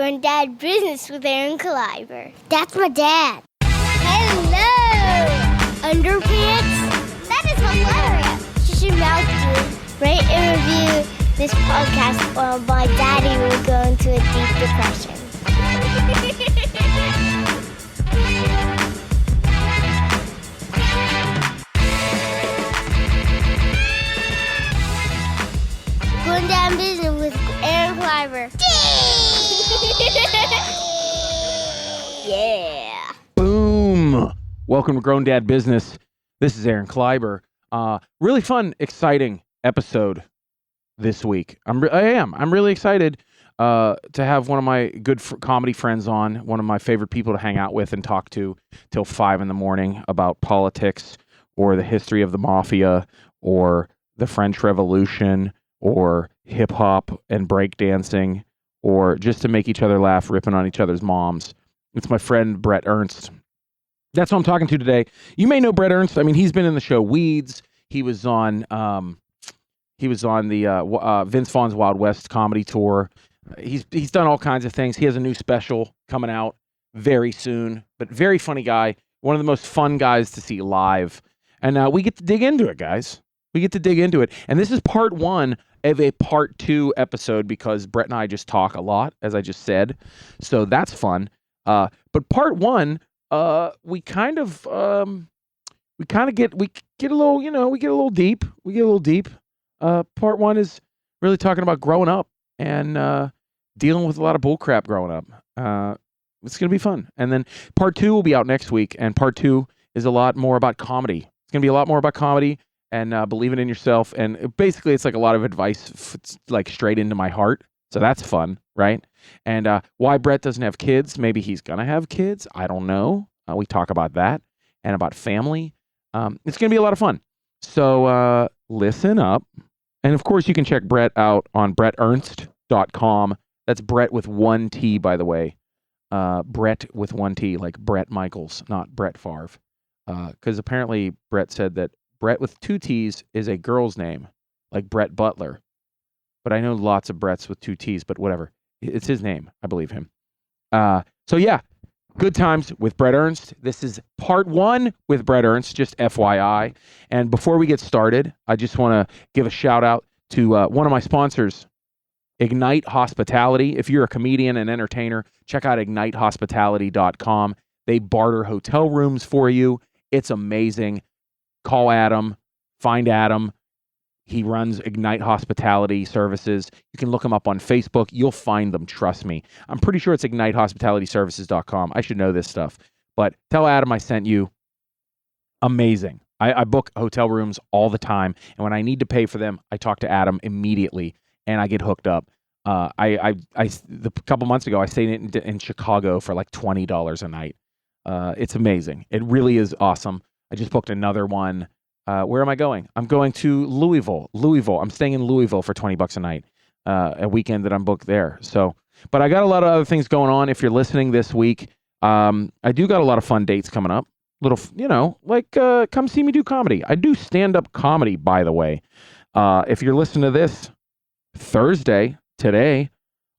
Granddad Business with Aaron Kleiber. That's my dad. Hello! Underpants? That is hilarious. You should mouth to rate and review this podcast or my daddy will go into a deep depression. Going down business with Aaron Kleiber. Yeah. Boom. Welcome to Grown Dad Business. This is Aaron Kleiber. Really fun, exciting episode this week. I'm really excited to have one of my good comedy friends on, one of my favorite people to hang out with and talk to till 5 a.m. about politics or the history of the mafia or the French Revolution or hip hop and breakdancing, or just to make each other laugh, ripping on each other's moms. It's my friend BRET ERNST. That's who I'm talking to today. You may know BRET ERNST. I mean, he's been in the show Weeds. He was on the Vince Vaughn's Wild West comedy tour. He's done all kinds of things. He has a new special coming out very soon, but very funny guy. One of the most fun guys to see live. And we get to dig into it, guys. We get to dig into it. And this is part 1 of a part 2 episode because Brett and I just talk a lot, as I just said. So that's fun. But part 1, we get a little deep. Part 1 is really talking about growing up and dealing with a lot of bullcrap growing up. It's going to be fun. And then part 2 will be out next week. And part 2 is a lot more about comedy. It's going to be a lot more about comedy and believing in yourself. And basically, it's like a lot of advice like straight into my heart. So that's fun, right? And why Brett doesn't have kids. Maybe he's going to have kids. I don't know. We talk about that and about family. It's going to be a lot of fun. So listen up. And of course, you can check Brett out on BretErnst.com. That's Brett with 1 T, by the way. Brett with 1 T, like Brett Michaels, not Brett Favre. Because apparently Brett said that Brett with 2 T's is a girl's name, like Brett Butler. But I know lots of Bretts with 2 T's, but whatever. It's his name. I believe him. So yeah, good times with BRET ERNST. This is part 1 with BRET ERNST, just FYI. And before we get started, I just want to give a shout out to one of my sponsors, Ignite Hospitality. If you're a comedian and entertainer, check out ignitehospitality.com. They barter hotel rooms for you. It's amazing. Call Adam, find Adam. He runs Ignite Hospitality Services. You can look him up on Facebook. You'll find them, trust me. I'm pretty sure it's ignitehospitalityservices.com. I should know this stuff. But tell Adam I sent you. Amazing. I book hotel rooms all the time. And when I need to pay for them, I talk to Adam immediately and I get hooked up. A couple months ago, I stayed in Chicago for like $20 a night. It's amazing. It really is awesome. I just booked another one. Where am I going? I'm going to Louisville. I'm staying in Louisville for $20 a night, a weekend that I'm booked there. So, but I got a lot of other things going on. If you're listening this week, I do got a lot of fun dates coming up. Come see me do comedy. I do stand-up comedy, by the way. If you're listening to this Thursday, today,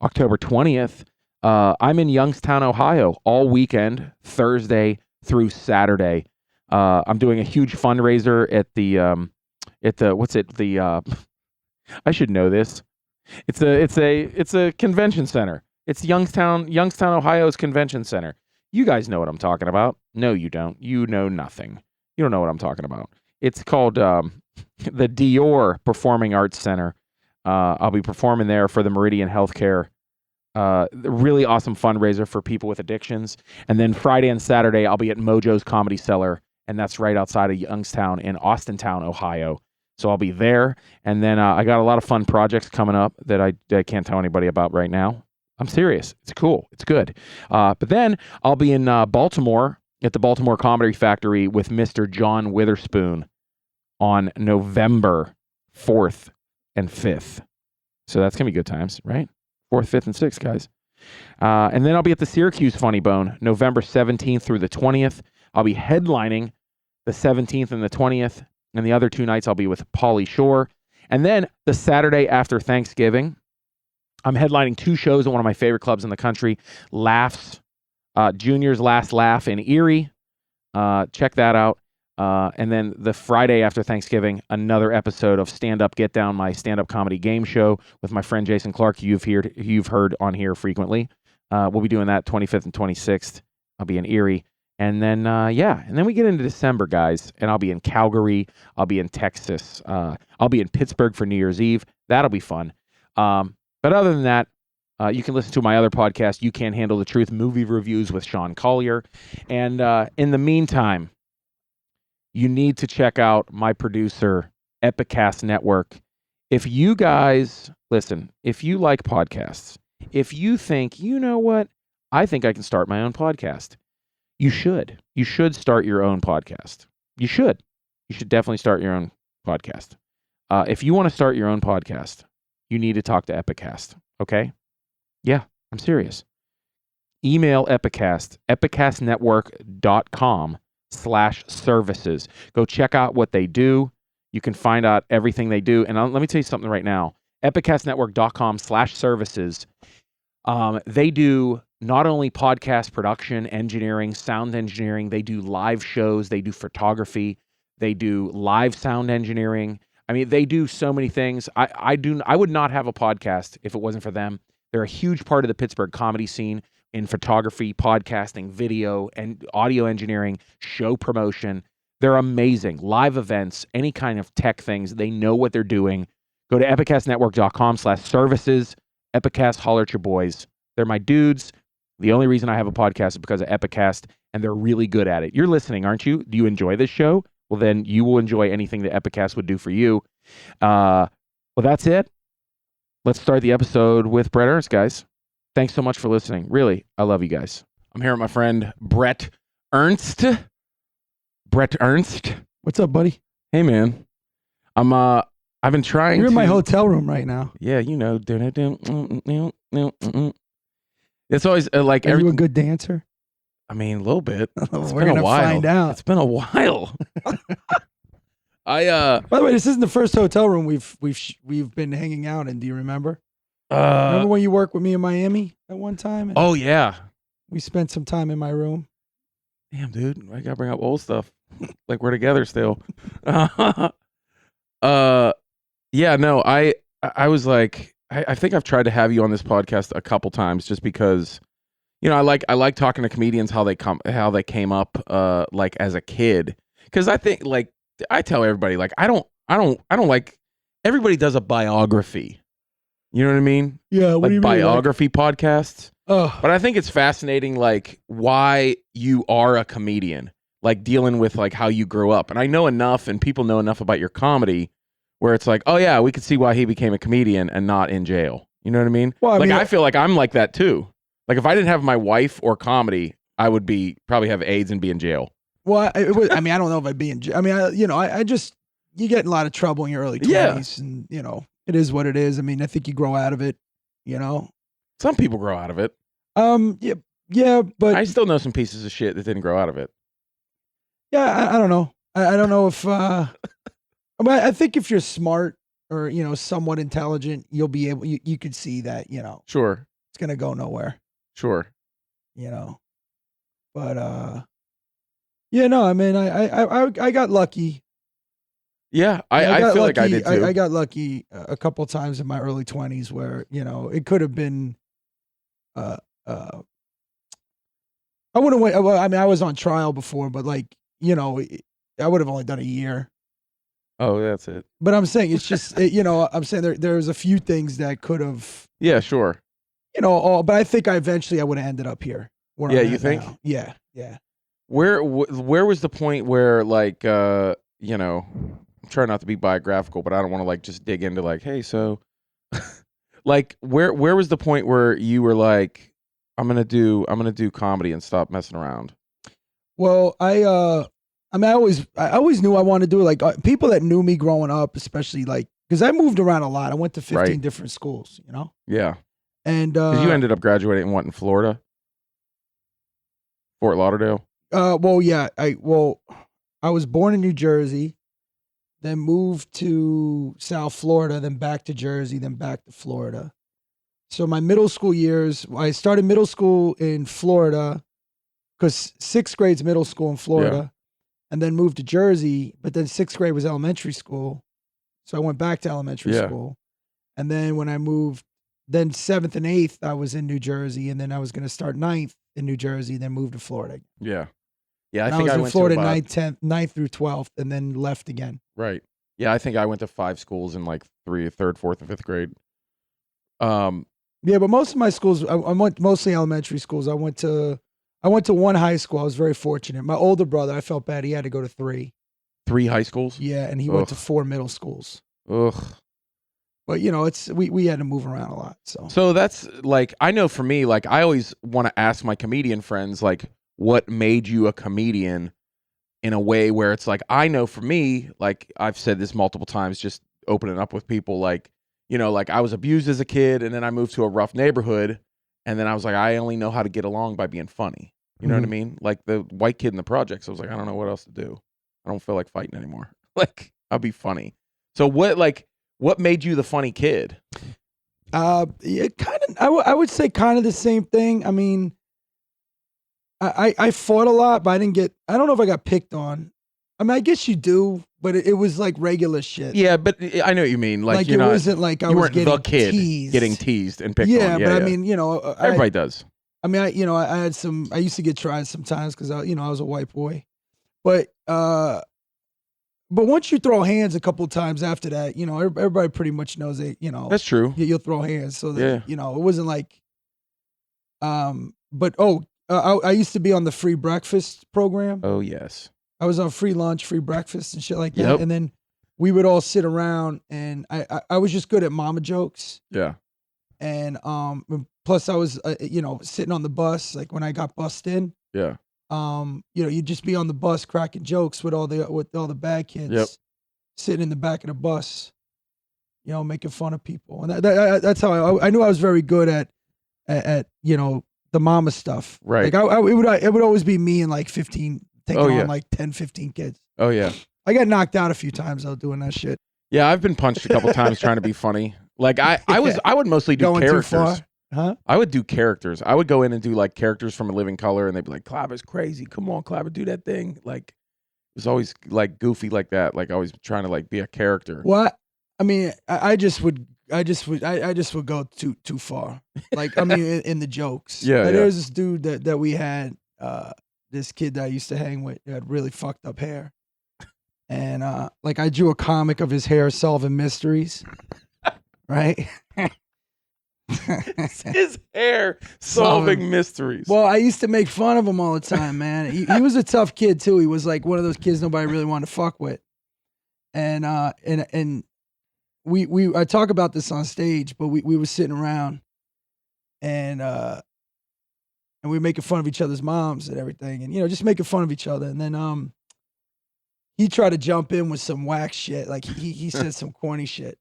October 20th, I'm in Youngstown, Ohio, all weekend, Thursday through Saturday. I'm doing a huge fundraiser at I should know this. It's a convention center. It's Youngstown, Ohio's convention center. You guys know what I'm talking about. No, you don't. You know nothing. You don't know what I'm talking about. It's called the Dior Performing Arts Center. I'll be performing there for the Meridian Healthcare. Really awesome fundraiser for people with addictions. And then Friday and Saturday, I'll be at Mojo's Comedy Cellar. And that's right outside of Youngstown in Austintown, Ohio. So I'll be there. And then I got a lot of fun projects coming up that I can't tell anybody about right now. I'm serious. It's cool. It's good. But then I'll be in Baltimore at the Baltimore Comedy Factory with Mr. John Witherspoon on November 4th and 5th. So that's going to be good times, right? 4th, 5th, and 6th, guys. And then I'll be at the Syracuse Funny Bone, November 17th through the 20th. I'll be headlining the 17th and the 20th. And the other 2 nights I'll be with Pauly Shore. And then the Saturday after Thanksgiving, I'm headlining 2 shows at one of my favorite clubs in the country, Laughs, Junior's Last Laugh in Erie. Check that out. And then the Friday after Thanksgiving, another episode of Stand Up Get Down, my stand-up comedy game show with my friend Jason Clark, you've heard on here frequently. We'll be doing that 25th and 26th. I'll be in Erie. And then, and then we get into December, guys, and I'll be in Calgary. I'll be in Texas. I'll be in Pittsburgh for New Year's Eve. That'll be fun. But other than that, you can listen to my other podcast, You Can't Handle the Truth, movie reviews with Sean Collier. And in the meantime, you need to check out my producer, Epicast Network. If you guys, listen, if you like podcasts, if you think, you know what, I think I can start my own podcast, you should. You should start your own podcast. You should. You should definitely start your own podcast. If you want to start your own podcast, you need to talk to Epicast, okay? Yeah, I'm serious. Email Epicast, epicastnetwork.com/services. Go check out what they do. You can find out everything they do. And let me tell you something right now. epicastnetwork.com/services. They do not only podcast production, engineering, sound engineering, they do live shows, they do photography, they do live sound engineering. I mean, they do so many things. I would not have a podcast if it wasn't for them. They're a huge part of the Pittsburgh comedy scene in photography, podcasting, video, and audio engineering, show promotion. They're amazing. Live events, any kind of tech things. They know what they're doing. Go to epicastnetwork.com/services. Epicast, holler at your boys. They're my dudes. The only reason I have a podcast is because of Epicast, and they're really good at it. You're listening, aren't you? Do you enjoy this show? Well, then you will enjoy anything that Epicast would do for you. Well, that's it. Let's start the episode with BRET ERNST, guys. Thanks so much for listening. Really, I love you guys. I'm here with my friend BRET ERNST. BRET ERNST. What's up, buddy? Hey, man. I've been trying. You're in my hotel room right now. Yeah, you know. It's always like. Are you a good dancer? I mean, a little bit. It's We're been a gonna while. find out. It's been a while. By the way, this isn't the first hotel room we've been hanging out in. Do you remember? Remember when you worked with me in Miami at one time? Oh yeah. We spent some time in my room. Damn, dude, I gotta bring up old stuff. Like we're together still. Yeah, no, I was like, I think I've tried to have you on this podcast a couple times just because, you know, I like talking to comedians how they came up like as a kid, because I think, like, I tell everybody, like, I don't like, everybody does a biography. You know what I mean? Yeah, what like do you biography mean? Podcasts. Oh, But I think it's fascinating, like, why you are a comedian, like dealing with like how you grew up. And I know enough, and people know enough about your comedy, where it's like, oh yeah, we could see why he became a comedian and not in jail. You know what I mean? Well, I feel like I'm like that too. Like if I didn't have my wife or comedy, I would probably have AIDS and be in jail. well, I don't know if I'd be in. I mean, I just, you get in a lot of trouble in your early 20s, and you know, it is what it is. I mean, I think you grow out of it. You know, Some people grow out of it. Yeah, but I still know some pieces of shit that didn't grow out of it. yeah, I don't know. I don't know if. I think if you're smart or, you know, somewhat intelligent, you'll be able. You could see that, you know, Sure. it's gonna go nowhere. Sure. You know, but yeah, no. I mean, I got lucky. Yeah, I I got feel lucky. like I did too. I got lucky a couple times in my early 20s where, you know, it could have been. I wouldn't wait. Well, I mean, I was on trial before, but like, you know, I would have only done a year. Oh, that's it. But I'm saying it's just, you know, I'm saying there's a few things that could have, Yeah, sure. you know, but I think I would have ended up here. Where Yeah, I'm you at think? now. Yeah, yeah. Where was the point where, like, you know, I'm trying not to be biographical, but I don't want to like just dig into like, hey, so like where was the point where you were like, I'm gonna do comedy and stop messing around? Well, I mean, I always knew I wanted to do it. Like people that knew me growing up, especially like, because I moved around a lot. I went to 15 Right. different schools, you know? Yeah. And 'Cause you ended up graduating in what, in Florida? Fort Lauderdale? well, yeah, I was born in New Jersey, then moved to South Florida, then back to Jersey, then back to Florida. So my middle school years, I started middle school in Florida because 6th grade's middle school in Florida, and then moved to Jersey. But then 6th grade was elementary school, so I went back to elementary school. And then when I moved, then 7th and 8th, I was in New Jersey, and then I was going to start 9th in New Jersey, then move to Florida. Yeah. Yeah, I think was I in went Florida to about, 9th through 12th, and then left again. Right. Yeah, I think I went to 5 schools in like 3rd, 4th, and 5th grade. Yeah, but most of my schools, I went mostly elementary schools. I went to one high school. I was very fortunate. My older brother, I felt bad. He had to go to 3. 3 high schools? Yeah, and he went to 4 middle schools. Ugh. But you know, we had to move around a lot. So that's like, I know for me, like I always want to ask my comedian friends, like, what made you a comedian in a way where it's like, I know for me, like I've said this multiple times, just opening up with people, like, you know, like I was abused as a kid and then I moved to a rough neighborhood and then I was like, I only know how to get along by being funny. You know what I mean? Like the white kid in the projects, I was like, I don't know what else to do. I don't feel like fighting anymore. Like, I'll be funny. So what made you the funny kid? Yeah, kind of. I would say kind of the same thing. I mean, I fought a lot, but I don't know if I got picked on. I mean, I guess you do, but it was like regular shit. Yeah, but I know what you mean. Like it wasn't like I was getting teased. Getting teased and picked on. Yeah, but I mean, you know, everybody does. I mean, I used to get tried sometimes because I was a white boy, but once you throw hands a couple of times after that, you know, everybody pretty much knows that, you know, that's true. You'll throw hands. So that, you know, it wasn't like, but I used to be on the free breakfast program. Oh yes. I was on free lunch, free breakfast and shit like that. Yep. And then we would all sit around and I was just good at mama jokes. Yeah. And plus I was, you know, sitting on the bus, like when I got bussed in. Yeah. You know, you'd just be on the bus cracking jokes with all the bad kids sitting in the back of the bus, you know, making fun of people. And that's how I knew I was very good at you know, the mama stuff. Right. Like it would always be me and like 15 taking on like 10, 15 kids. Oh yeah. I got knocked out a few times though doing that shit. Yeah, I've been punched a couple times trying to be funny. Like I would mostly do Going characters. too far? Huh? I would do characters. I would go in and do like characters from A Living Color, and they'd be like, "Clabber's crazy. Come on, Clabber, do that thing." Like it was always like goofy like that. Like always trying to like be a character. What? I mean, I just would go too far. Like I mean, in the jokes. Yeah. Like, there's this dude that we had, this kid that I used to hang with, who had really fucked up hair, and like I drew a comic of his hair solving mysteries, right? His hair solving mysteries. Well, I used to make fun of him all the time, man. He was a tough kid too. He was like one of those kids nobody really wanted to fuck with. And we I talk about this on stage, but we were sitting around and we were making fun of each other's moms and everything, and you know, just making fun of each other. And then he tried to jump in with some whack shit, like he said some corny shit.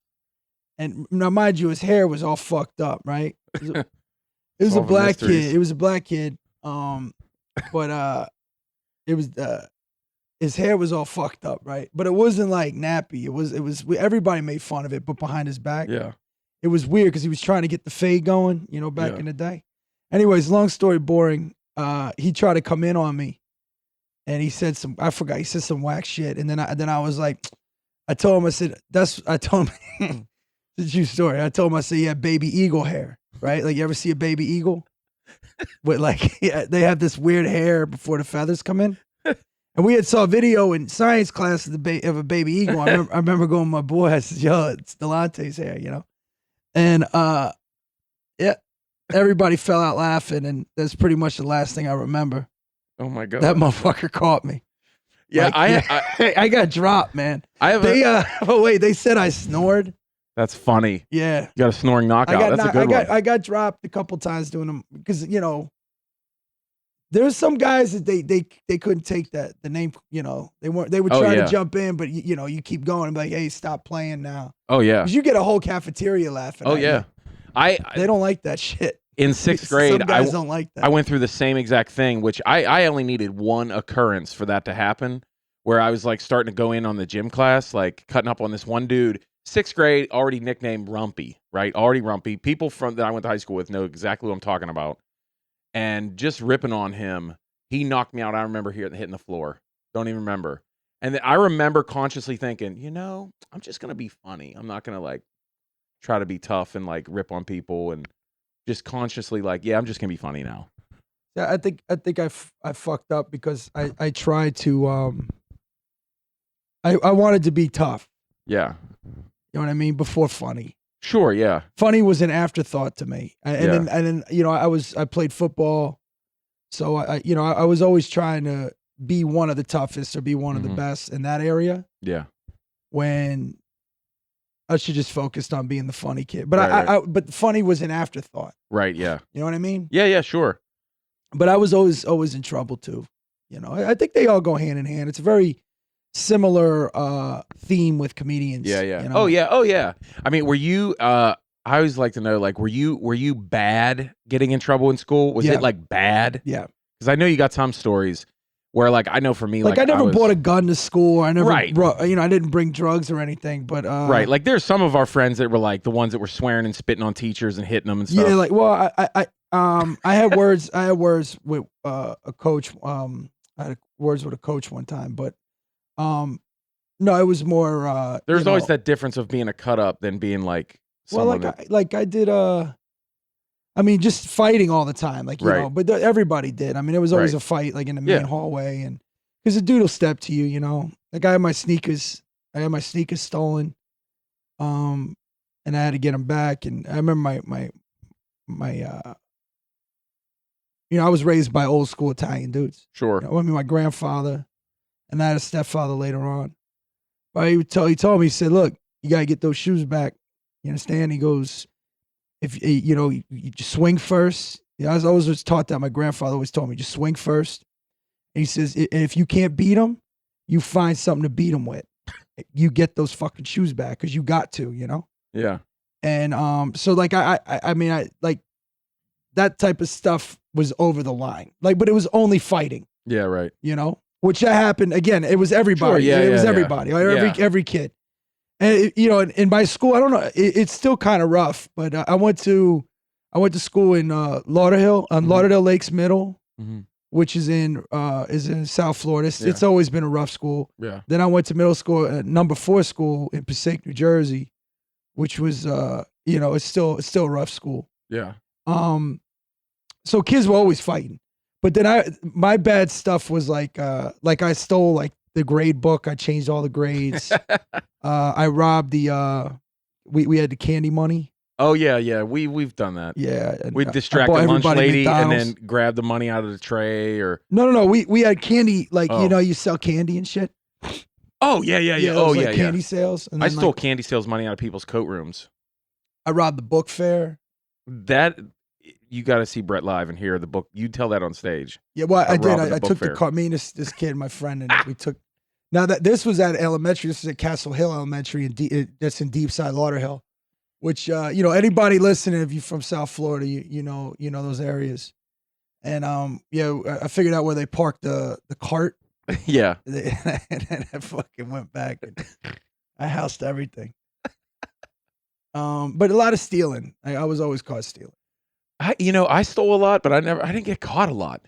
And now, mind you, his hair was all fucked up, right? It was a black kid. It was a black kid. But it was his hair was all fucked up, right? But it wasn't like nappy. It was. Everybody made fun of it, but behind his back, Yeah. it was weird because he was trying to get the fade going, you know, back in the day. Anyways, long story boring. He tried to come in on me, and he said some. I forgot. He said some whack shit, and then I was like, I told him. I said I told him. It's a true story. I told him, I said, he had baby eagle hair, right? Like, you ever see a baby eagle? With like, they have this weird hair before the feathers come in. And we had saw a video in science class of a baby eagle. I remember going with my boy. I said, yo, it's Delante's hair, you know? And yeah, everybody fell out laughing. And that's pretty much the last thing I remember. Oh my God. That motherfucker caught me. Yeah, like, I got dropped, man. They said I snored. That's funny. Yeah. You got a snoring knockout. That's a good one. I got dropped a couple times doing them because, you know, there's some guys that they couldn't take the name, you know, they were trying to jump in, but you know, you keep going and be like, hey, stop playing now. Oh yeah. Because you get a whole cafeteria laughing. Oh yeah. They don't like that shit. In 6th grade, some guys don't like that. I went through the same exact thing, which I only needed one occurrence for that to happen, where I was like starting to go in on the gym class, like cutting up on this one dude 6th grade, already nicknamed Rumpy, right? Already Rumpy. People that I went to high school with know exactly what I'm talking about. And just ripping on him, he knocked me out. I remember hitting the floor. Don't even remember. And then I remember consciously thinking, I'm just gonna be funny. I'm not gonna like try to be tough and like rip on people, and just consciously like, I'm just gonna be funny now. Yeah, I think I fucked up because I tried to I wanted to be tough. Yeah. You know what I mean? Before funny. Sure, yeah. Funny was an afterthought to me. And then I played football. So I was always trying to be one of the toughest or be one of the best in that area. Yeah. When I should just focused on being the funny kid. But but funny was an afterthought. Right, yeah. You know what I mean? Yeah, sure. But I was always in trouble too. I think they all go hand in hand. It's a very similar theme with comedians. Yeah. Oh yeah. I mean, were you I always like to know, like, were you bad getting in trouble in school? Was it like bad? Yeah. Because I know you got some stories where, like, I know for me, like I never brought a gun to school. I never brought, I didn't bring drugs or anything, but right. Like there's some of our friends that were like the ones that were swearing and spitting on teachers and hitting them and stuff. Yeah, like, well, I had words with a coach. I had words with a coach one time, but no, it was more there's always that difference of being a cut up than being like someone I did just fighting all the time, like, you know, but everybody did. I mean, it was always a fight, like in the main hallway, and because the dude will step to you, Like I had my sneakers stolen, and I had to get them back. And I remember my I was raised by old school Italian dudes. Sure. My grandfather, and I had a stepfather later on. But he told me, he said, "Look, you gotta get those shoes back. You understand?" He goes, "If you just swing first." I was always taught that. My grandfather always told me, just swing first. And he says, if you can't beat them, you find something to beat them with. You get those fucking shoes back because you got to, Yeah. And so like I mean like that type of stuff was over the line. Like, but it was only fighting. Yeah, right. Which that happened again. It was everybody. Sure, It was everybody. Like, every kid. And in my school, I don't know. It's still kind of rough, but I went to school in Lauderdale, on Lauderdale Lakes Middle, which is in South Florida. It's always been a rough school. Yeah. Then I went to middle school, number 4 school in Passaic, New Jersey, which was it's still a rough school. Yeah. So kids were always fighting, but then my bad stuff was like I stole like the grade book. I changed all the grades. I robbed the we had the candy money. Oh yeah. We've done that. Yeah. We distract the lunch lady and then grab the money out of the tray, or no. We had candy, like you sell candy and shit. Oh yeah. Candy sales. And I stole candy sales money out of people's coat rooms. I robbed the book fair. That you got to see Brett live and hear the book. You tell that on stage. Yeah, well, I did. I took the car. Me and this kid, my friend, and we took. Now that this was at elementary, this is at Castle Hill Elementary, that's in Deep Side Lauderhill, which anybody listening, if you're from South Florida, you know those areas, and I figured out where they parked the cart. Yeah, and then I fucking went back and I housed everything. But a lot of stealing. I was always caught stealing. I stole a lot, but I didn't get caught a lot.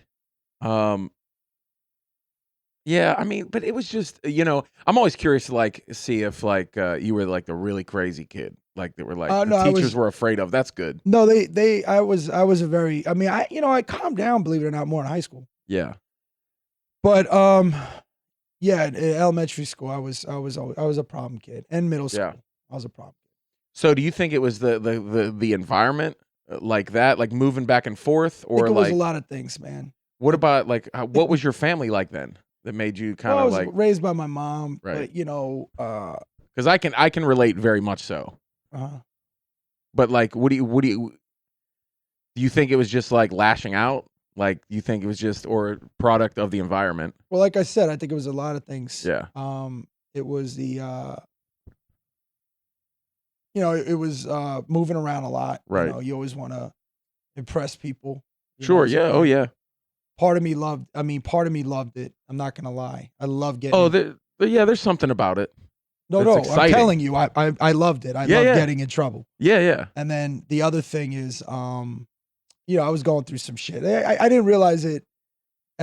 Yeah, I mean, but it was just, I'm always curious to like see if like you were like the really crazy kid, like that were like the teachers were afraid of. That's good. No, I was a very, I mean, I calmed down, believe it or not, more in high school. Yeah. But yeah, in elementary school, I was a problem kid, and middle school, I was a problem kid. So, do you think it was the environment like that, like moving back and forth, or I think it was like a lot of things, man? What about like what was your family like then that made you kind of like raised by my mom, right? But because I can relate very much so. But like, what do you think it was just like lashing out? Like, you think it was just or product of the environment? Well, like I said, I think it was a lot of things. Yeah. It was the it was moving around a lot. Right. You always want to impress people. Sure. Yeah. Oh yeah. Part of me loved it. I'm not gonna lie. I love getting. There's something about it. No, That's no, exciting. I'm telling you, I loved it. I Yeah, loved yeah. getting in trouble. Yeah, yeah. And then the other thing is, you know, I was going through some shit. I didn't realize it,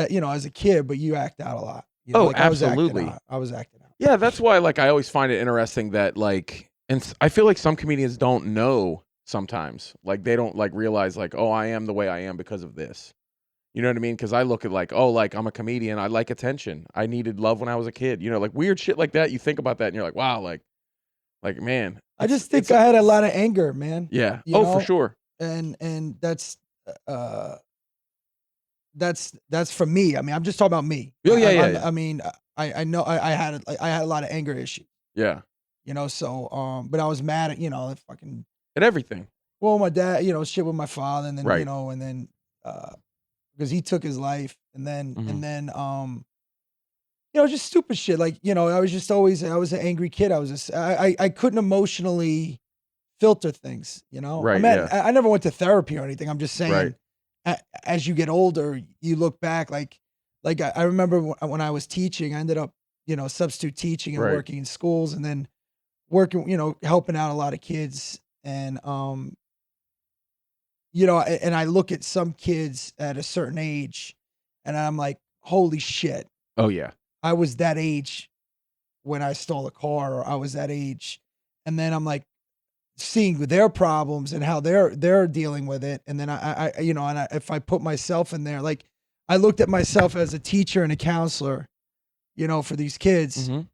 you know, as a kid, but you act out a lot. You know, Oh, like absolutely. I was acting out. Yeah, that's why like I always find it interesting that like, and I feel like some comedians don't know sometimes. Like they don't like realize like, oh, I am the way I am because of this. You know what I mean? Because I look at like, oh, like I'm a comedian. I like attention. I needed love when I was a kid. You know, like weird shit like that. You think about that and you're like, wow, like man. I just think I had a lot of anger, man. Yeah. You Oh, know? for sure. And that's for me. I mean, I'm just talking about me. Oh, yeah. I mean, I know I had a lot of anger issues. Yeah. You know, so but I was mad at, you know, fucking And everything. well, my dad, you know, shit with my father, and then Right. you know, and then because he took his life, and then you know, just stupid shit. Like, you know, I was an angry kid. I couldn't emotionally filter things, you know. Right, I mean, yeah. I never went to therapy or anything. I'm just saying, Right. as you get older, you look back. Like I remember when I was teaching, I ended up, you know, substitute teaching and Right. working in schools, and then working, you know, helping out a lot of kids, and you know, and I look at some kids at a certain age, and I'm like, holy shit, Oh, yeah. I was that age when I stole a car, or I was that age. And then I'm like seeing their problems and how they're dealing with it. And then I you know, and if I put myself in there, like I looked at myself as a teacher and a counselor, you know, for these kids, Mhm.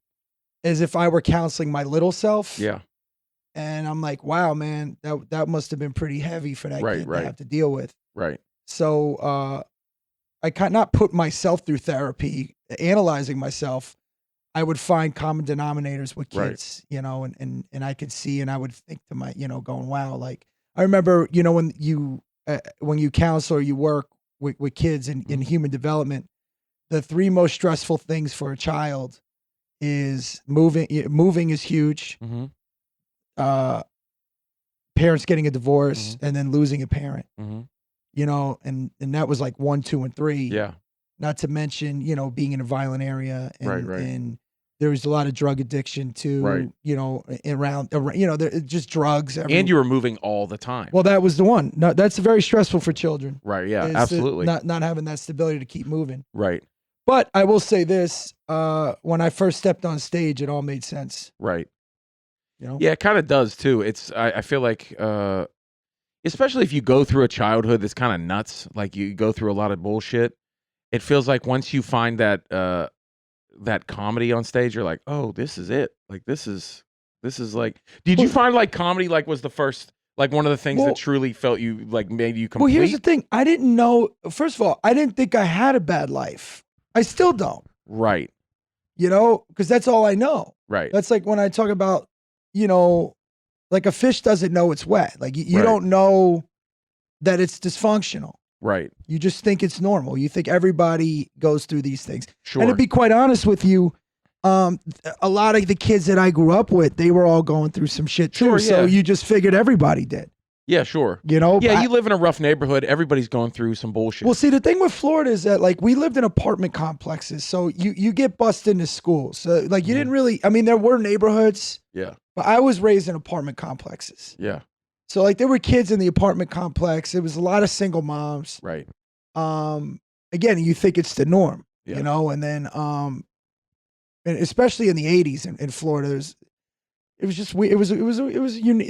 as if I were counseling my little self. Yeah. And I'm like, wow, man, that must have been pretty heavy for that Right, kid right. to have to deal with. Right. So I kind not put myself through therapy, analyzing myself. I would find common denominators with Right. kids, you know, and I could see, and I would think to my, you know, going, wow, like I remember, you know, when you counsel or you work with kids in human development, the three most stressful things for a child is moving. Moving is huge. Mhm. Parents getting a divorce, and then losing a parent. Mhm. You know, and that was like 1, 2, and 3. Yeah. Not to mention, you know, being in a violent area, and Right. and there was a lot of drug addiction too. Right. You know, around you know, there just drugs. And you were moving all the time. Well, that was the one. No, that's very stressful for children. Right. Yeah. is to Absolutely. not having that stability to keep moving. Right. But I will say this: when I first stepped on stage, it all made sense. Right. You know. Yeah, it kind of does too. It's I feel like especially if you go through a childhood that's kind of nuts, like you go through a lot of bullshit, it feels like once you find that that comedy on stage, you're like, "Oh, this is it." Like this is like did you find like comedy like was the first like one of the things Well- that truly felt you like made you Well, complete? here's the thing: I didn't know. First of all, I didn't think I had a bad life. I still don't. Right. You know, because that's all I know. Right. That's like when I talk about, you know, like a fish doesn't know it's wet. Like you Right. don't know that it's dysfunctional. Right. You just think it's normal. You think everybody goes through these things. Sure. And to be quite honest with you, a lot of the kids that I grew up with, they were all going through some shit too. Sure, So yeah. you just figured everybody did. Yeah, sure. You know? Yeah, you live in a rough neighborhood. Everybody's going through some bullshit. Well, see, the thing with Florida is that like we lived in apartment complexes, so you get bused into schools. So like you didn't really. I mean, there were neighborhoods, yeah. but I was raised in apartment complexes. Yeah. So like there were kids in the apartment complex. It was a lot of single moms. Right. Again, you think it's the norm, Yeah. you know, and then and especially in the '80s in Florida, it was just weird. It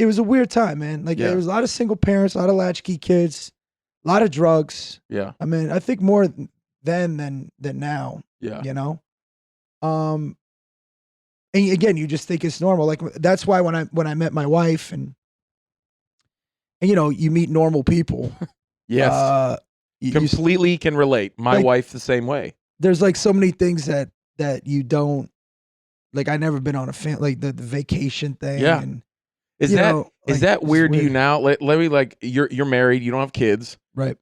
was a weird time, man. Like Yeah. there was a lot of single parents, a lot of latchkey kids, a lot of drugs. Yeah. I mean, I think more then than now. Yeah. You know. And again, you just think it's normal. Like that's why when I met my wife and you know you meet normal people. Yes. Completely can relate. My like- wife the same way. There's like so many things that you don't like. I never been on a like the vacation thing. Yeah. And, Is you that know, is like, that it's weird to you now? Let me like you're married, you don't have kids. Right.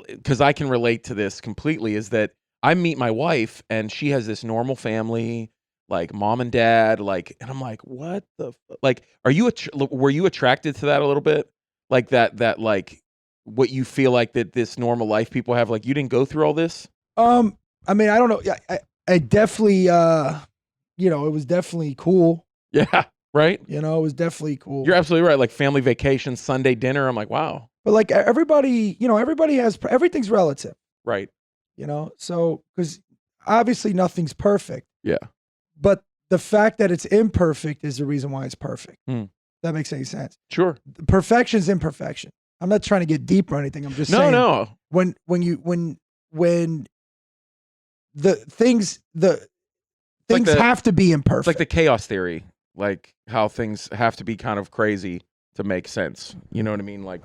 Because I can relate to this completely. Is that I meet my wife and she has this normal family, like mom and dad, like, and I'm like, what the like? Are you were you attracted to that a little bit? Like that like what you feel like that this normal life people have? Like you didn't go through all this. I mean, I don't know. I definitely, you know, it was definitely cool. Yeah. Right. You know, it was definitely cool. You're absolutely right. Like family vacation, Sunday dinner. I'm like, wow. But like everybody, you know, everybody has, everything's relative, Right. you know? So, because obviously nothing's perfect. Yeah. But the fact that it's imperfect is the reason why it's perfect. Hmm. That makes any sense. Sure. Perfection's imperfection. I'm not trying to get deep or anything. I'm just No, saying. no. When the things like have to be It's imperfect. like the chaos theory, like how things have to be kind of crazy to make sense. You know what I mean? Like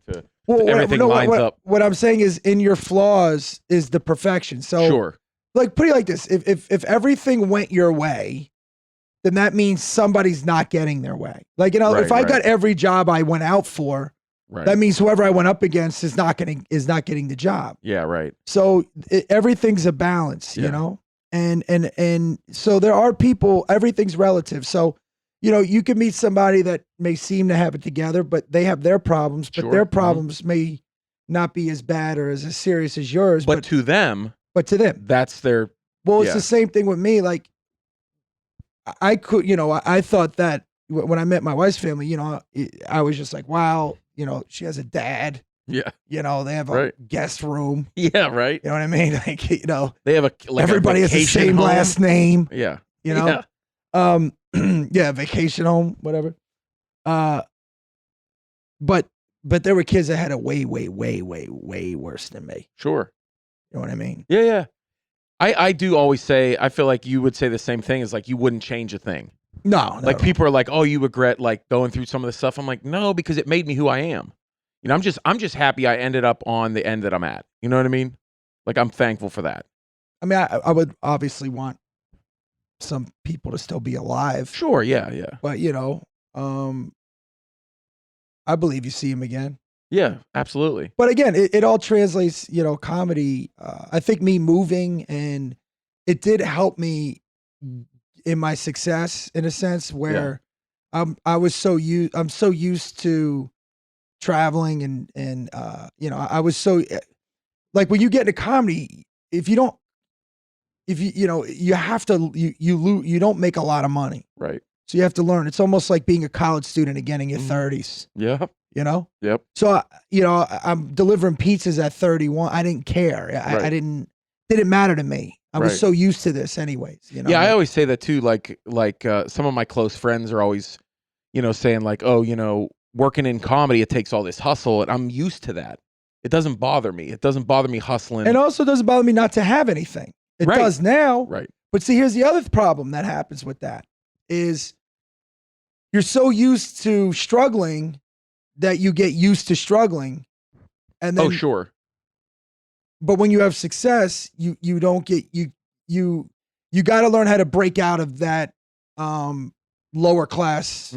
everything lines up. What I'm saying is, in your flaws is the perfection. So, Sure. like, put it like this: if everything went your way, then that means somebody's not getting their way. Like, you know, Right, if I right. got every job I went out for, Right. that means whoever I went up against is not getting the job. Yeah. Right. So everything's a balance, Yeah. you know, and so there are people. Everything's relative. So, you know, you can meet somebody that may seem to have it together, but they have their problems. But Sure. their problems may not be as bad or as serious as yours. But to them, to them, that's their. well, it's Yeah. the same thing with me. Like, I could, you know, I thought that when I met my wife's family, you know, I was just like, wow, you know, she has a dad. Yeah. You know, they have a Right. guest room. Yeah. Right. You know what I mean? Like, you know, They have everybody a has the vacation same home. last name. Yeah. You know, yeah, vacation home, whatever. But there were kids that had it way worse than me. Sure. You know what I mean? Yeah. Yeah. I do always say, I feel like you would say the same thing, is like you wouldn't change a thing. No, Like people are like, oh, you regret like going through some of this stuff. I'm like, no, because it made me who I am. You know, I'm just happy I ended up on the end that I'm at. You know what I mean? Like I'm thankful for that. I mean, I would obviously want some people to still be alive. Sure. Yeah. Yeah. But, you know, I believe you see him again. Yeah. Absolutely. But again, it all translates, you know, comedy. I think me moving, and it did help me in my success in a sense where I'm so used to traveling and you know, I was so like, when you get into comedy, if you know, you have to, you don't make a lot of money. Right. So you have to learn. It's almost like being a college student again in your 30s, Yeah. you know? Yep. So, you know, I'm delivering pizzas at 31. I didn't care. I didn't matter to me. I was so used to this anyways, you know? Yeah. I always say that too. Like some of my close friends are always, you know, saying like, oh, you know, working in comedy, it takes all this hustle. And I'm used to that. It doesn't bother me. It doesn't bother me hustling. And also doesn't bother me not to have anything. It does now. Right. But see, here's the other problem that happens with that is you're so used to struggling that you get used to struggling. And then, oh, sure. But when you have success, you don't get, you got to learn how to break out of that lower class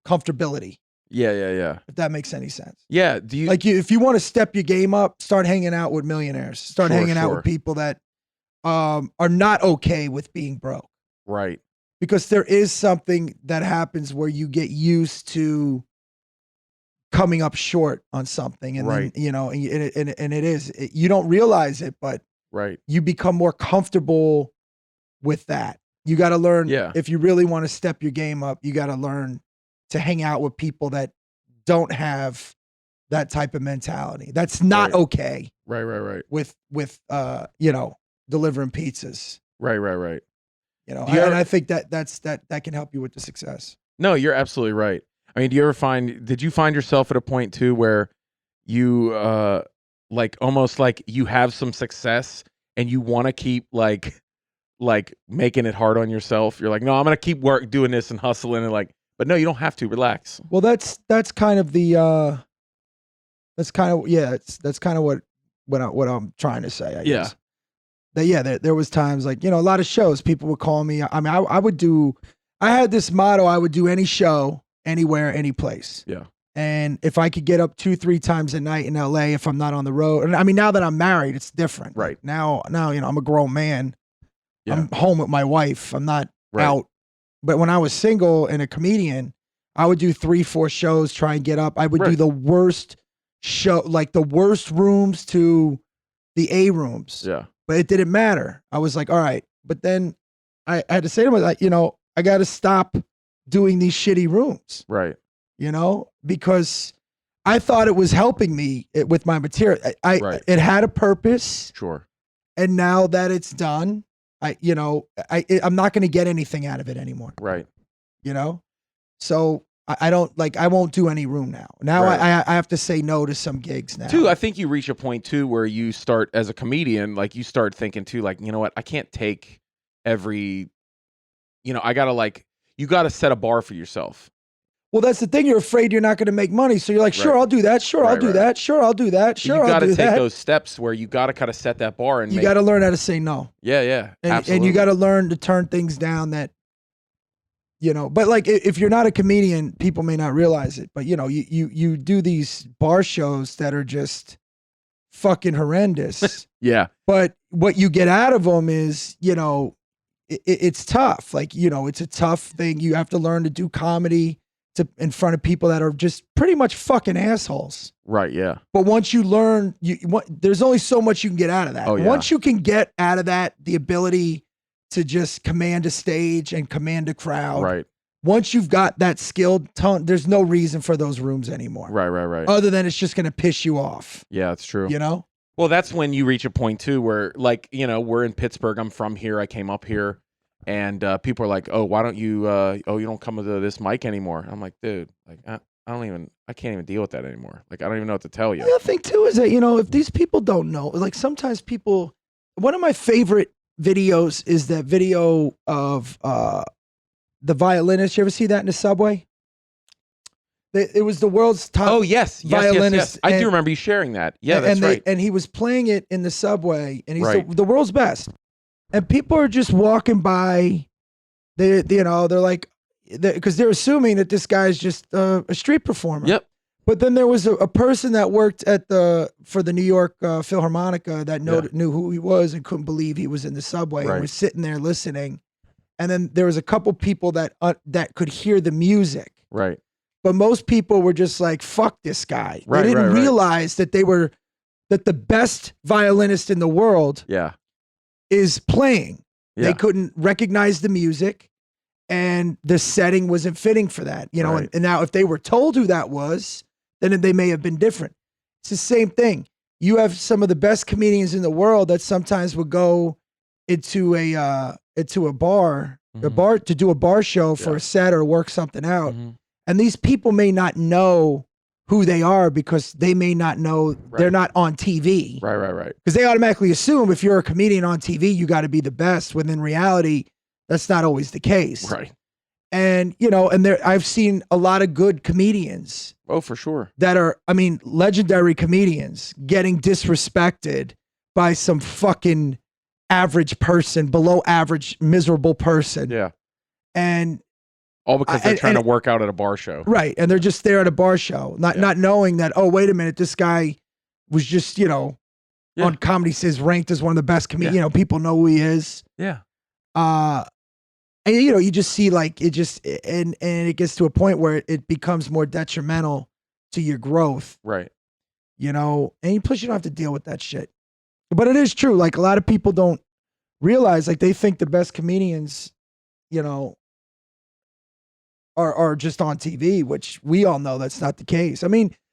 comfortability. Yeah, yeah, yeah. If that makes any sense. Yeah. Do you like if you want to step your game up, start hanging out with millionaires. Start hanging out with people that are not okay with being broke. Right. Because there is something that happens where you get used to coming up short on something, and then, you know, and it is, you don't realize it, but you become more comfortable with that. You got to learn. Yeah. If you really want to step your game up, you got to learn to hang out with people that don't have that type of mentality. That's not okay. Right. With you know, delivering pizzas. Right. You know, and I think that can help you with the success. No, you're absolutely right. I mean, did you find yourself at a point too where you like almost like you have some success and you want to keep like making it hard on yourself? You're like, no, I'm going to keep doing this and hustling, and like, but no, you don't have to. Relax. Well, that's kind of the that's kind of what I'm trying to say, I guess. There was times like, you know, a lot of shows people would call me. I mean, I had this motto: I would do any show, anywhere, any place. Yeah. And if I could get up 2-3 times a night in LA, if I'm not on the road, and I mean, now that I'm married, it's different. Right. Now, you know, I'm a grown man. Yeah. I'm home with my wife. I'm not out. But when I was single and a comedian, I would do 3-4 shows, try and get up. I would do the worst show, like the worst rooms to the A rooms. Yeah. But it didn't matter. I was like, all right. But then I had to say to myself, like, you know, I got to stop doing these shitty rooms, Right. you know, because I thought it was helping me with my material. Right. It had a purpose. Sure. And now that it's done, I'm not going to get anything out of it anymore. Right. You know? So I won't do any room now. Now Right. I have to say no to some gigs now. Too, I think you reach a point too where you start as a comedian, like you start thinking too, like, you know what, I can't take every, I gotta you gotta set a bar for yourself. Well, that's the thing. You're afraid you're not going to make money. So you're like, sure, Right. I'll do that. Sure, I'll Right, do right. that. Sure, I'll do that. Sure, You I'll gotta do take that. those steps where you gotta kind of set that bar and You make, got to learn how to say no. yeah, And absolutely. you got to learn to turn things down that, but like if you're not a comedian, people may not realize it, but you do these bar shows that are just fucking horrendous. Yeah. But what you get out of them is, it's tough. Like, it's a tough thing. You have to learn to do comedy in front of people that are just pretty much fucking assholes. Right. Yeah. But once you learn, there's only so much you can get out of that. Oh, yeah. Once you can get out of that, the ability to just command a stage and command a crowd. Right. Once you've got that skilled tone, there's no reason for those rooms anymore. Right. Other than it's just going to piss you off. Yeah, that's true. Well, that's when you reach a point too where, like, we're in Pittsburgh. I'm from here. I came up here, and people are like, "Oh, why don't you? You don't come to this mic anymore?" I'm like, dude, like, I can't even deal with that anymore. Like, I don't even know what to tell you. The other thing too is that if these people don't know, like sometimes people. One of my favorite videos is that video of the violinist. You ever see that in the subway? It was the world's top. Oh yes, violinist. yes. I do remember you sharing that. Yeah, that's right. And he was playing it in the subway, and he's Right. the world's best. And people are just walking by. They're like, because they're assuming that this guy's just a street performer. Yep. But then there was a person that worked for the New York Philharmonica that knew who he was and couldn't believe he was in the subway Right. and was sitting there listening. And then there was a couple people that could hear the music. Right. But most people were just like, fuck this guy. Right, they didn't right. realize that that the best violinist in the world Yeah. is playing. Yeah. They couldn't recognize the music, and the setting wasn't fitting for that. Right. And now if they were told who that was, then they may have been different. It's the same thing. You have some of the best comedians in the world that sometimes would go into a bar, Mhm. to do a bar show for Yeah. a set or work something out. Mhm. And these people may not know who they are because they may not know they're Right. not on TV. Right. Because they automatically assume if you're a comedian on TV, you got to be the best. When in reality, that's not always the case. Right. And I've seen a lot of good comedians Oh, for sure. that are, legendary comedians getting disrespected by some fucking average person, below average, miserable person. Yeah. And All because they're trying and- to work out at a bar show. right, and they're just there at a bar show, not knowing that. Oh, wait a minute, this guy was just on Comedy Says ranked as one of the best comedians. Yeah. People know who he is. Yeah. And you just see like it just and it gets to a point where it becomes more detrimental to your growth. Right. And plus you don't have to deal with that shit. But it is true. Like a lot of people don't realize, like they think the best comedians, are just on TV, which we all know that's not the case.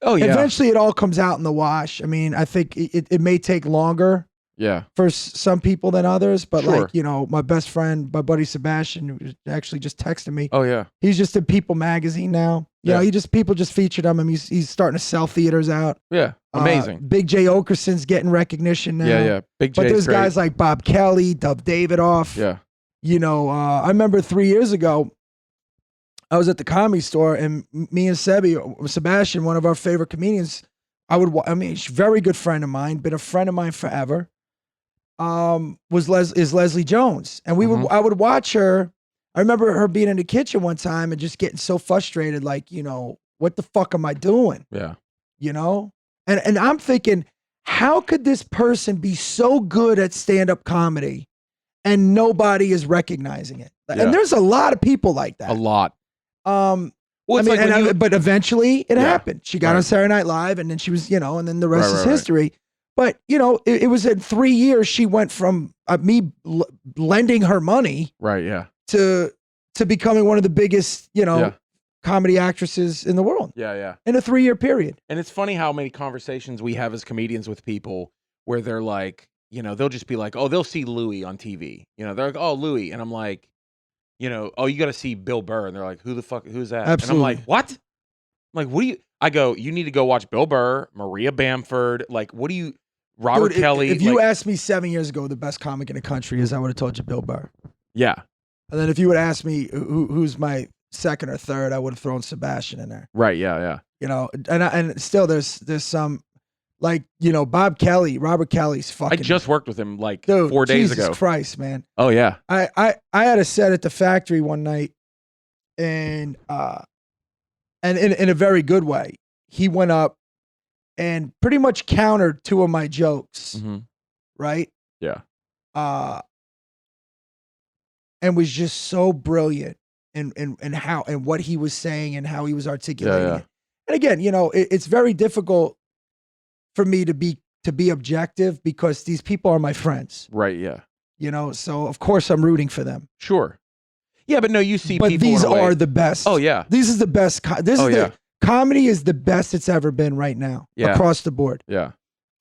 Oh yeah. Eventually it all comes out in the wash. I think it may take longer Yeah. for some people than others, but Sure. like, my best friend, my buddy Sebastian, who actually just texted me. Oh yeah. He's just in People magazine now. Yeah. People just featured him. He's starting to sell theaters out. Yeah. Amazing. Big J Okerson's getting recognition now. Yeah. Big J's But there's great. guys like Bob Kelly, Dub Davidoff. Yeah. I remember 3 years ago, I was at the Comedy Store, and me and Sebastian, one of our favorite comedians, he's a very good friend of mine, been a friend of mine forever. Is Leslie Jones, and I would watch her. I remember her being in the kitchen one time and just getting so frustrated, like, what the fuck am I doing? Yeah. And I'm thinking, how could this person be so good at stand-up comedy and nobody is recognizing it? Yeah. And there's a lot of people like that. A lot. Well, it's like when you- but eventually it Yeah. happened. She got Right. on Saturday Night Live, and then she was, and then the rest Right, is right. history. But it was in 3 years she went from me lending her money Right. Yeah. to to becoming one of the biggest, Yeah. comedy actresses in the world Yeah. in a 3-year period. And it's funny how many conversations we have as comedians with people where they're like, they'll just be like, oh, they'll see Louis on TV. They're like, oh, Louis. And I'm like, oh, you got to see Bill Burr. And they're like, who's that? Absolutely. And I'm like, what? I'm like, what do you, I go, you need to go watch Bill Burr, Maria Bamford. Like, what do you, Robert Dude, Kelly. If you asked me 7 years ago who the best comic in the country is, I would have told you Bill Burr. Yeah. And then if you would ask me who's my second or third, I would have thrown Sebastian in there. Right. Yeah. And still there's some, like, Bob Kelly, Robert Kelly's fucking. I just worked with him like dude, 4 days Jesus ago. Christ, man. Oh yeah. I had a set at the factory one night, and in a very good way. He went up and pretty much countered 2 of my jokes, right? Yeah. And was just so brilliant in how and what he was saying and how he was articulating it. And again, it's very difficult for me to be objective because these people are my friends. Right. Yeah. So of course I'm rooting for them. Sure. Yeah, but no, you see But people. these in a way- are the best. Oh yeah. This is the best. Comedy is the best it's ever been right now across the board. Yeah.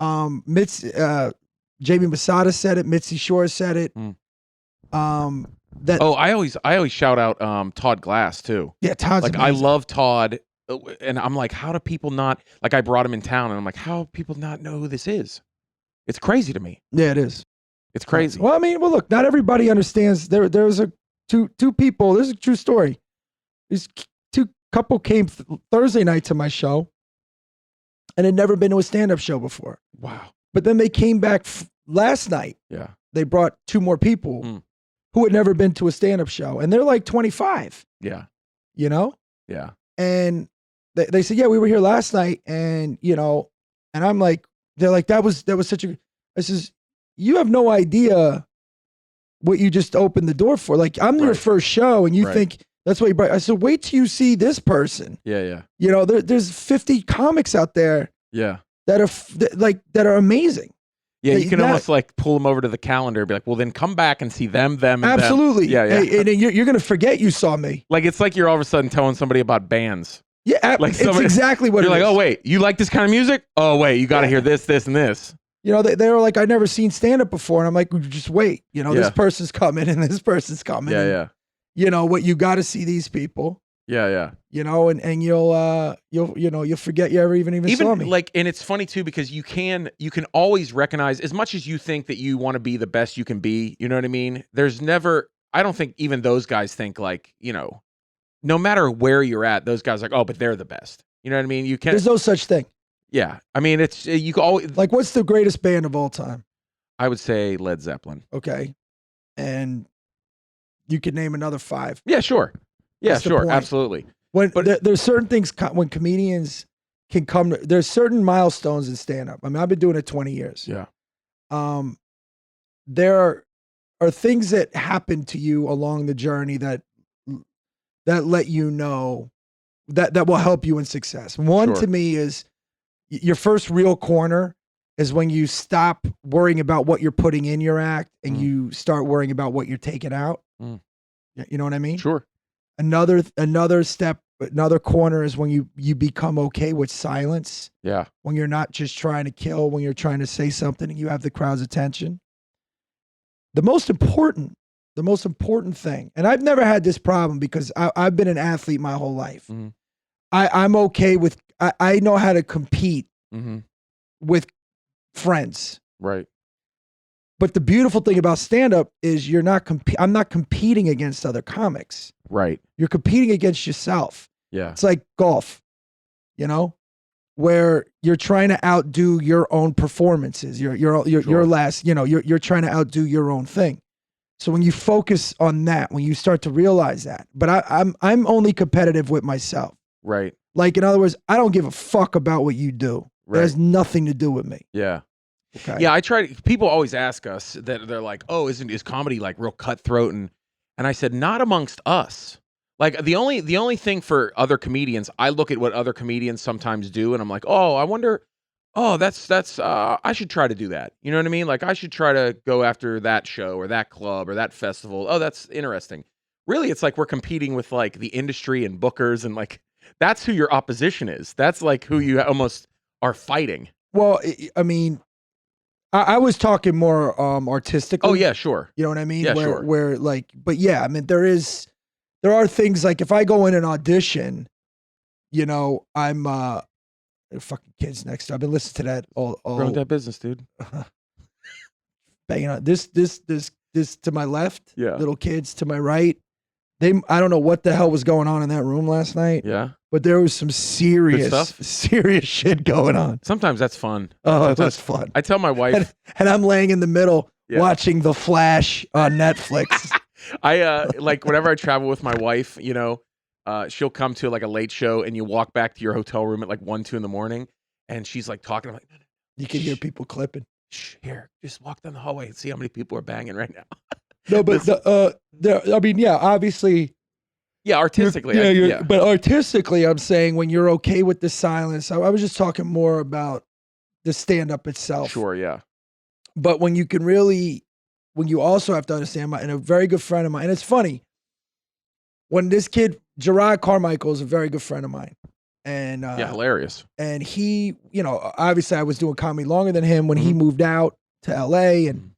Jamie Masada said it. Mitzi Shore said it. I always shout out Todd Glass too. Yeah, Todd's like amazing. I love Todd, and I'm like, how do people not like? I brought him in town, and I'm like, how do people not know who this is? It's crazy to me. Yeah, it is. It's crazy. Well, I mean, look, not everybody understands. There's two people. This is a true story. These two couple came Thursday night to my show, and had never been to a stand-up show before. Wow. But then they came back last night. Yeah. They brought 2 more people who had never been to a stand-up show, and they're like 25. Yeah. Yeah. And they said, yeah, we were here last night, and and I'm like, they're like, that was such a. I says, you have no idea what you just opened the door for. Like, I'm your first show, and you think that's what you brought. I said, wait till you see this person. Yeah. There's 50 comics out there. Yeah. That are amazing. Yeah, you can almost like pull them over to the calendar and be like, well, then come back and see them, and absolutely. Them. Yeah. And you're going to forget you saw me. Like, it's like you're all of a sudden telling somebody about bands. Yeah, it's exactly what you're it like, is. oh, wait, you like this kind of music? Oh, wait, you got to hear this, and this. They were like, I'd never seen stand-up before. And I'm like, just wait. This person's coming and this person's coming. Yeah. What you got to see these people. Yeah. And you'll forget you ever even saw me. Like, and it's funny too, because you can always recognize, as much as you think that you want to be the best you can be, you know what I mean? There's never, I don't think even those guys think like, no matter where you're at, those guys are like, oh, but they're the best. You know what I mean? You can't. There's no such thing. Yeah. I mean, you can always. Like, what's the greatest band of all time? I would say Led Zeppelin. Okay. And you could name another 5. Yeah, sure. Yeah, That's the sure. point. Absolutely. There's certain things when comedians can come to, there's certain milestones in stand-up. I mean, I've been doing it 20 years. Yeah. There are things that happen to you along the journey that let you know that will help you in success. One to me is your first real corner is when you stop worrying about what you're putting in your act and you start worrying about what you're taking out. You know what I mean? Sure. Another step, another corner is when you become okay with silence. Yeah. When you're not just trying to kill, when you're trying to say something and you have the crowd's attention. The most important thing, and I've never had this problem because I've been an athlete my whole life. I'm okay with, I know how to compete with friends. Right. But the beautiful thing about stand-up is I'm not competing against other comics. Right. You're competing against yourself. Yeah. It's like golf, where you're trying to outdo your own performances. Your last, you're trying to outdo your own thing. So when you focus on that, when you start to realize that, but I'm only competitive with myself. Right. Like, in other words, I don't give a fuck about what you do. Right. It has nothing to do with me. Yeah. Okay. Yeah, people always ask us that, they're like, oh, is comedy like real cutthroat? And I said, not amongst us. Like, the only thing for other comedians, I look at what other comedians sometimes do and I'm like, oh, I wonder, oh, that's I should try to do that. You know what I mean? Like, I should try to go after that show or that club or that festival. Oh, that's interesting. really it's like we're competing with like the industry and bookers and like that's who your opposition is. That's like who you almost are fighting. Well, I mean, I was talking more artistically. Oh yeah, sure. You know what I mean? Yeah, where, sure. Where like, but yeah, I mean, there are things like if I go in an audition, you know, I'm fucking kids next. I've been listening to that all Growing that business, dude. banging on this to my left. Yeah. Little kids to my right. I don't know what the hell was going on in that room last night. Yeah. But there was some serious shit going on. Sometimes that's fun. Oh, it was fun. I tell my wife, and I'm laying in the middle watching The Flash on Netflix. I like whenever I travel with my wife, you know, she'll come to like a late show and you walk back to your hotel room at like 1, 2 in the morning and she's like talking. I'm like, no, you can hear people clipping. Shh, here, just walk down the hallway and see how many people are banging right now. No, but I mean, yeah, obviously. Yeah, artistically. But artistically, I'm saying when you're okay with the silence, I was just talking more about the stand-up itself. Sure, yeah. But when you also have to understand, and a very good friend of mine, and it's funny, when this kid, Gerard Carmichael is a very good friend of mine. And yeah, hilarious. And he, you know, obviously I was doing comedy longer than him when he moved out to LA and,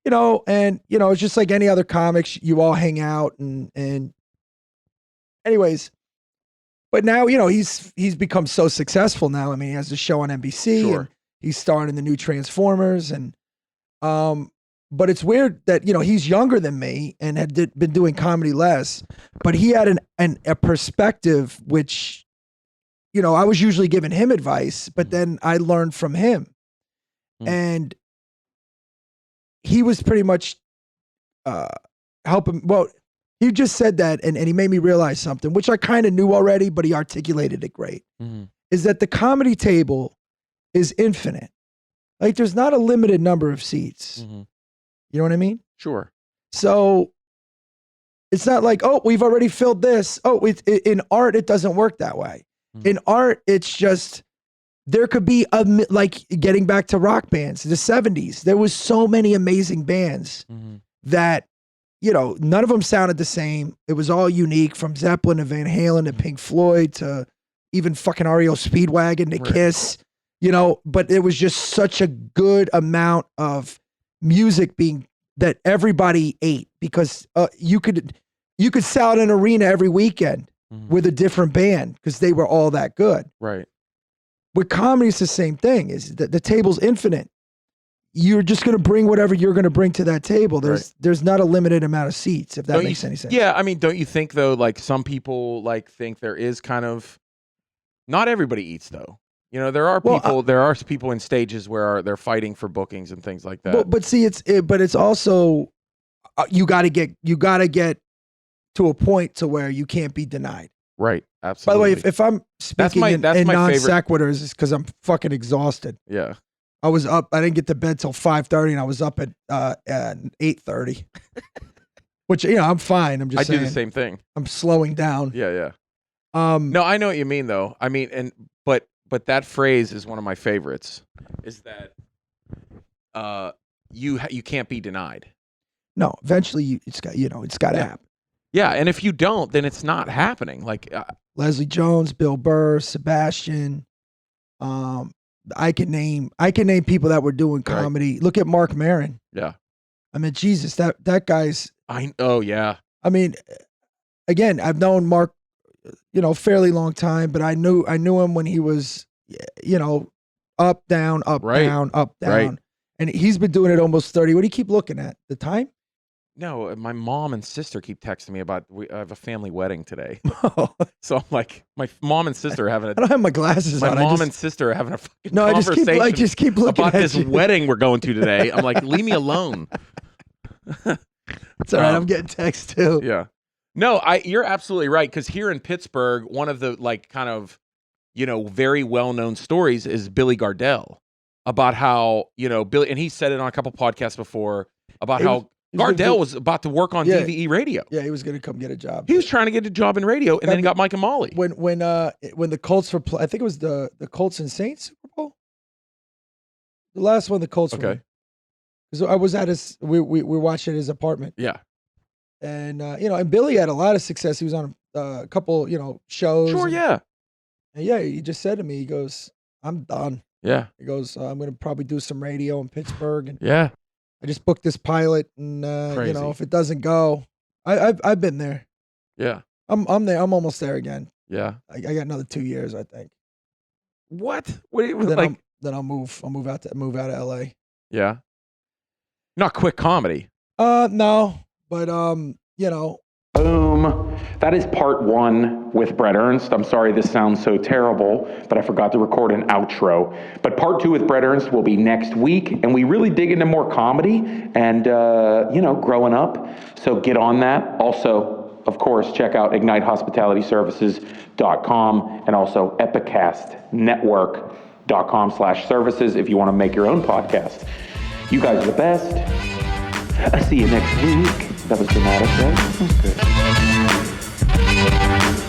you know, it's just like any other comics, you all hang out and anyways, but now, you know, he's become so successful now. I mean, he has a show on NBC and he's starring in the new Transformers and, but it's weird that, you know, he's younger than me and had been doing comedy less, but he had a perspective, which, you know, I was usually giving him advice, but then I learned from him and he was pretty much helping. Well, he just said that and he made me realize something, which I kind of knew already, but he articulated it great, is that the comedy table is infinite. Like there's not a limited number of seats. You know what I mean? Sure. So it's not like, oh, we've already filled this. Oh, in art, it doesn't work that way. In art, it's just, there could be, like getting back to rock bands, the 70s, there was so many amazing bands that, you know, none of them sounded the same. It was all unique, from Zeppelin to Van Halen to Pink Floyd to even fucking REO Speedwagon to Kiss, you know, but it was just such a good amount of music that everybody ate because you could sell out an arena every weekend with a different band because they were all that good. Right. With comedy, it's the same thing. Is that the table's infinite. You're just going to bring whatever you're going to bring to that table. There's not a limited amount of seats, if that makes any sense. Yeah, I mean, don't you think though, like some people like think there is kind of, not everybody eats though. You know, there are people in stages where they're fighting for bookings and things like that. But see, it's also you got to get to a point to where you can't be denied. Right. Absolutely. By the way, if I'm speaking in non sequiturs, it's because I'm fucking exhausted. Yeah. I was up. I didn't get to bed till 5:30, and I was up at 8:30. Which, you know, I'm fine. I'm just saying. I do the same thing. I'm slowing down. Yeah. No, I know what you mean though. I mean, but that phrase is one of my favorites. Is that you can't be denied. No, eventually it's got to happen. Yeah, and if you don't, then it's not happening. Like Leslie Jones, Bill Burr, Sebastian. I can name people that were doing comedy. Right. Look at Mark Maron. Yeah. I mean, Jesus, that guy's. Oh yeah. I mean, again, I've known Mark, you know, fairly long time, but I knew him when he was, you know, up, down, up, down, up, down. Right. And he's been doing it almost 30. What do you keep looking at? The time? No, my mom and sister keep texting me about I have a family wedding today. So I'm like, my mom and sister are having I don't have my glasses on. My mom and sister are having a fucking conversation. I just keep looking about at this wedding we're going to today. I'm like, leave me alone. It's all right. I'm getting texts too. Yeah. No, you're absolutely right. Because here in Pittsburgh, one of the like kind of, you know, very well-known stories is Billy Gardell, about how, you know, Billy, and he said it on a couple podcasts before about how Gardell was about to work on DVE radio. Yeah, he was going to come get a job. He was trying to get a job in radio, and then he got Mike and Molly. When the Colts were, I think it was the Colts and Saints Super Bowl. The last one, the Colts won. Because I was at we were watching at his apartment. Yeah. And and Billy had a lot of success. He was on a couple, shows. Sure, yeah. And yeah, he just said to me, he goes, "I'm done." Yeah. He goes, "I'm gonna probably do some radio in Pittsburgh, and Yeah. I just booked this pilot, and Crazy. if it doesn't go, I've been there. Yeah. I'm there. I'm almost there again. Yeah. I got another 2 years, I think. What? What do you Then like? I'll move. I'll move out to LA. Yeah. Not quick comedy. No, but Boom. That is part 1 with Brett Ernst. I'm sorry this sounds so terrible, but I forgot to record an outro. But part 2 with Brett Ernst will be next week, and we really dig into more comedy and, growing up. So get on that. Also, of course, check out ignitehospitalityservices.com and also epicastnetwork.com/services if you want to make your own podcast. You guys are the best. I'll see you next week. That was dramatic, right? That was good.